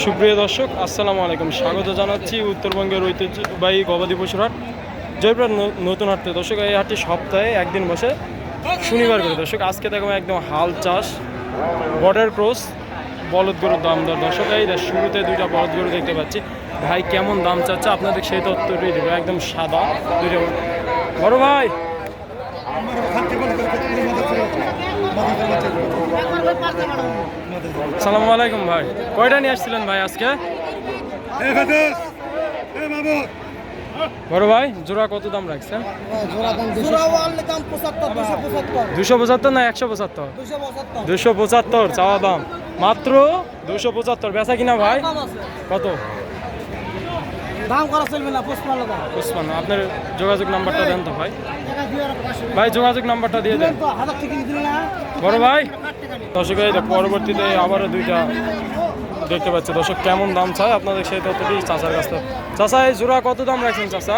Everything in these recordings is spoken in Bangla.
সুপ্রিয় দর্শক, আসসালামু আলাইকুম। স্বাগত জানাচ্ছি উত্তরবঙ্গের ঐতিহ্যবাহী গবাদি পশুর হাট জয়পুরহাট নতুন হাটতে। দর্শক, এই হাটটি সপ্তাহে একদিন বসে শনিবার করে। দর্শক, আজকে দেখো একদম হাল চাষ বর্ডার ক্রস বলদ গরুর দাম দর। দর্শক, এই শুরুতে দুইটা বলদ গরু দেখতে পাচ্ছি। ভাই কেমন দাম চাচ্ছে আপনাদের সেই তথ্যটি দেবো। একদম সাদা দুইটা বড় ভাই। সালামু আলাইকুম ভাই, কয়টা নিয়ে আসছিলেন ভাই আজকে? বড় ভাই, জোড়া কত দাম রাখছেন? 275 না 175? 275 চাওয়া দাম, মাত্র 275। বেচা কিনা ভাই কত? দাম করা চলবে না, 55। আপনার যোগাযোগ নাম্বারটা দেন তো ভাই। ভাই যোগাযোগ নাম্বারটা দিয়ে দেন বড় ভাই। দর্শক, পরবর্তীতে আবারও দুইটা দেখতে পাচ্ছি। দর্শক, কেমন দাম চায় আপনাদের সেই তথ্যটি চাচার কাছ থেকে। চাচা, এই জোড়া কত দাম রাখছেন চাচা?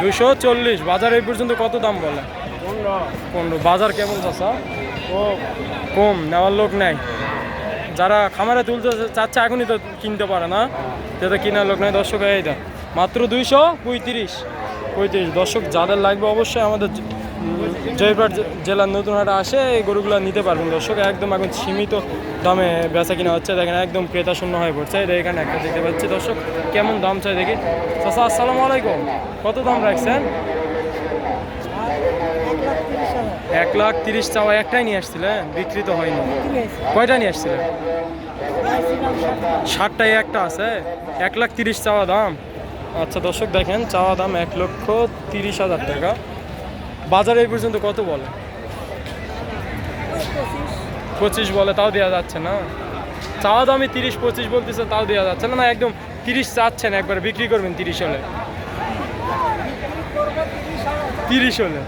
240। বাজার এই পর্যন্ত কত দাম বলে? 15। বাজার কেমন চাচা? ও কম, নেওয়ার লোক নেই। যারা খামারে তুলতে চাচ্ছে এখনই তো কিনতে পারে না, যেটা কেনার লোক নেই। দর্শক, এইটা মাত্র 235। দর্শক, যাদের লাগবে অবশ্যই আমাদের জয়পুরহাট জেলার নতুন হাটে আসে এই গরুগুলো নিতে পারবেন। দর্শক, একদম এখন সীমিত দামে বেচা কিনা হচ্ছে। দেখেন একদম ক্রেতা শূন্য হয়ে পড়ছে। এখানে একটা দেখতে পাচ্ছি। দর্শক, কেমন দাম চাই দেখি। চাচা আসসালামু আলাইকুম, কত দাম রাখছেন? 1,30,000 চাওয়া। একটাই নিয়ে আসছিলেন, বিক্রি তো হয়নি। কয়টা নিয়ে আসছিলেন? 60টায় একটা আছে। 1,30,000 চাওয়া দাম। আচ্ছা দর্শক, দেখেন চাওয়া দাম 1,30,000 টাকা। বাজারে এই পর্যন্ত কত বলে? 25 বলে, তাও দেওয়া যাচ্ছে না। চাওয়া দামই 30-25 বলতেছে, তাও দেওয়া যাচ্ছে না। না একদম 30 চাচ্ছেন, একবার বিক্রি করবেন 30 হলে? 30 হলে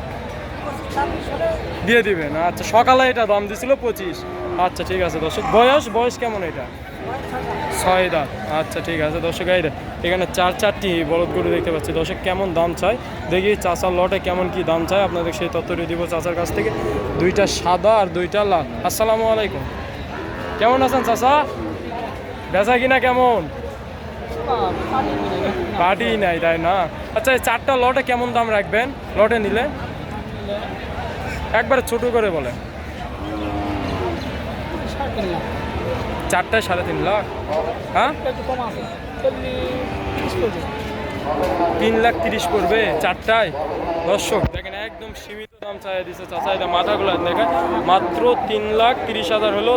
দিয়ে দিবেন। আচ্ছা, সকালে এটা দাম দিছিল 25। আচ্ছা ঠিক আছে দর্শক। বয়স কেমন এটা? 6 দাঁত। আচ্ছা ঠিক আছে দর্শক, এখানে 4টি বলদ গরু দেখতে পাচ্ছি। দর্শক, কেমন দাম চাই দেখি চাচার লটে কেমন কি দাম চাই আপনাদের সেই তথ্যটি দিব চাচার কাছ থেকে। দুইটা সাদা আর দুইটা লাল। আসসালামু আলাইকুম, কেমন আছেন চাচা? বেচা কিনা কেমন? পার্টি নাই, তাই না? আচ্ছা, এই 4টা লটে কেমন দাম রাখবেন? লটে নিলে একবারে ছোট করে বলে। 4টায় 3.5 লাখ। হ্যাঁ, 3,30,000 পড়বে 4টায়। দর্শক দেখেন একদম সীমিত দাম চাই দিচ্ছে চাচা। এটা মাথাগুলো দেখেন, মাত্র 3,30,000 হলেও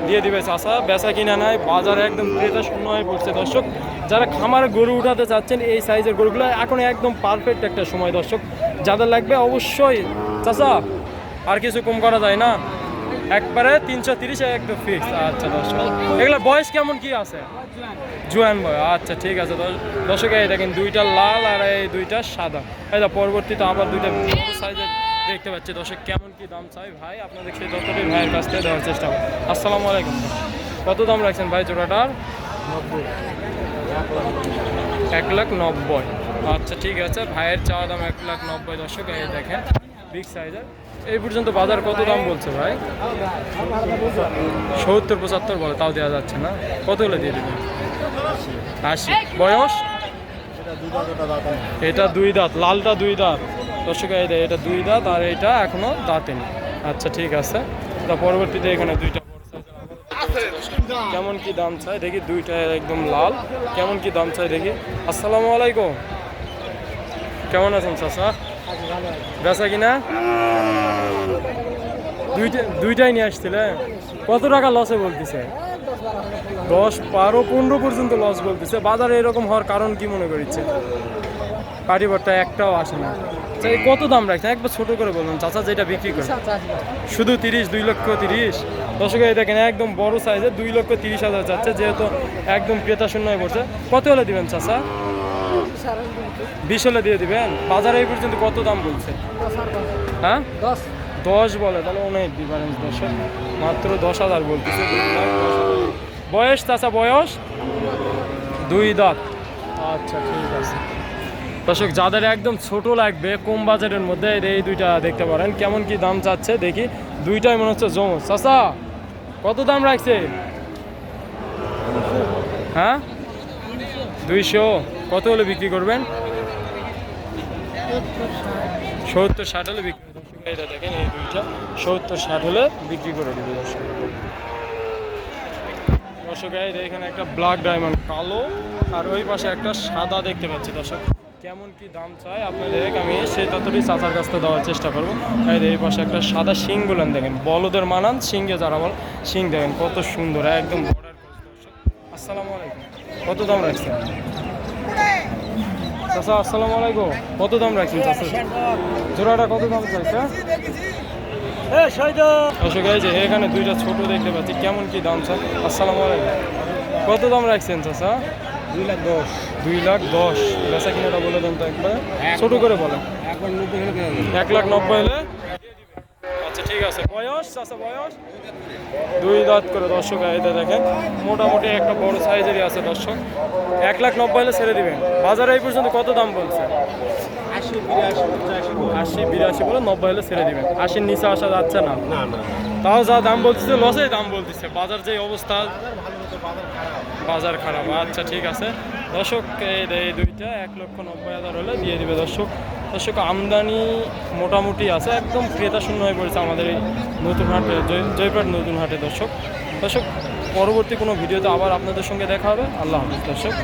দিয়ে দিবে চাচা। বেচা কিনা নাই, বাজারে একদম ক্রেতা শূন্য হয়ে পড়ছে। দর্শক, যারা খামারে গরু উঠাতে চাচ্ছেন এই সাইজের গরুগুলো এখন একদম পারফেক্ট একটা সময়। দর্শক, যাদের লাগবে অবশ্যই চাচা, আর কিছু কম করা যায় না? একবারে 330 একদম ফিক্স। আচ্ছা দর্শক, এগুলো বয়স কেমন কি আছে? জোয়ান বয়। আচ্ছা ঠিক আছে দর্শক, এই দেখেন দুইটা লাল আর এই দুইটা সাদা। এটা পরবর্তীতে আবার দুইটা সাইজের দেখতে পাচ্ছি। দর্শক, কেমন কি দাম চাই ভাই আপনাদের সেই তথ্যটি ভাইয়ের কাছ থেকে দেওয়ার চেষ্টা করুন। আসসালামু আলাইকুম, কত দাম রাখছেন ভাই জোড়াটার? 1,90,000। আচ্ছা ঠিক আছে, ভাইয়ের চাওয়া দাম 1,90,000। দর্শক, এই দেখেন বিগ সাইজের। এই পর্যন্ত বাজার কত দাম বলছে ভাই? 70-75 বলে, তাও দেওয়া যাচ্ছে না। কত হলে দিয়ে দেবেন? 80। বয়স? এটা 2 দাঁত, লালটা 2 দাঁত। দর্শক, এটা 2 দাঁত আর এটা এখনো দাঁতেনি। আচ্ছা ঠিক আছে, তা পরবর্তীতে এখানে দুইটা কেমন কি দাম চাই দেখি। দুইটা একদম লাল, কেমন কি দাম চাই দেখি। আসসালামু আলাইকুম, কেমন আছেন চাচা? বেচা কিনা? দুইটাই নিয়ে আসছিলে। কত টাকা লসে বলতেছে? 10, 12, 15 পর্যন্ত লস বলতেছে। বাজারে এরকম হওয়ার কারণ কি মনে করছে? পারিবারটা একটাও আসে না। এই কত দাম রাখছেন একবার ছোট করে বলুন চাচা, যেটা বিক্রি করে? শুধু 30, 2,30,000। দর্শক, দেখেন একদম বড় সাইজে 2,30,000 যাচ্ছে, যেহেতু একদম ক্রেতা শূন্য হয়ে পড়ছে। কত হলে দিবেন চাচা? 20 হলে দিয়ে দিবেন। বাজারে এই পর্যন্ত কত দাম বলছে? হ্যাঁ, 10 বলে, তাহলে অনেক ডিফারেন্স। দর্শক, মাত্র 10,000 বলতেছে। বয়স চাচা? বয়স 2 দাঁত। আচ্ছা ঠিক আছে দর্শক, যাদের একদম ছোট লাগবে কম বাজেটের মধ্যে এই দুইটা দেখতে পারেন। কেমন কি দাম চাচ্ছে দেখি। দুইটাই মনে হচ্ছে জমজ। চাচা, কত দাম রাখছে? হ্যাঁ 200 কত হলে বিক্রি করবেন? 70-60 হলে বিক্রি করবেন। এটা দেখেন এই দুইটা 70-60 হলে বিক্রি করে দেবে দর্শক। দর্শক এখানে একটা ব্ল্যাক ডায়মন্ড কালো আর ওই পাশে একটা সাদা দেখতে পাচ্ছি দর্শক। কেমন কি দাম চাই আপনাদের আমি সেই ততটাই চাচার কাছ থেকে দেওয়ার চেষ্টা করবো। এই পাশে একটা সাদা শিং গুলেন দেখেন, বলদের মানান শিংয়ে যারা বল শিং দেখেন কত সুন্দর একদম বর্ডার ক্রস দর্শক। আসসালামু আলাইকুম, কত দাম রাখছেন চাচা? আসসালামু আলাইকুম, কত দাম রাখছেন চাচা? জোড়াটা কত দাম চাইছে? দর্শক এই যে এখানে দুইটা ছোট দেখতে পাচ্ছি, কেমন কি দাম চাই? আসসালামু আলাইকুম, কত দাম রাখছেন চাচা? 2,10,000 2,10,000 বেচা কিনাটা বলে দেন তো একবার, ছোট করে বলেন। 1,90,000 হলে আচ্ছা ঠিক আছে। বয়স চাচা বয়স 2 দাঁত করে দর্শক। এটা দেখেন মোটামুটি একটা বড় সাইজেরই আছে দর্শক। 1,90,000 হলে ছেড়ে দিবেন। বাজারে এই পর্যন্ত কত দাম বলছে? 80-82 বলে 90 হলে ছেড়ে দিবেন। 80-র নিচে আসা যাচ্ছে না। তাও যা দাম বলতেছে লসেই দাম বলতেছে, বাজার যে অবস্থা, বাজার খারাপ। আচ্ছা ঠিক আছে দর্শক, এই দুইটা 1,90,000 হলে দিয়ে দিবে দর্শক। দর্শক আমদানি মোটামুটি আছে, একদম ক্রেতা শূন্য হয়ে পড়েছে আমাদের এই নতুন হাটে, জয়পুরহাট নতুন হাটে দর্শক। দর্শক পরবর্তী কোনো ভিডিওতে আবার আপনাদের সঙ্গে দেখা হবে। আল্লাহ হাফিজ দর্শক।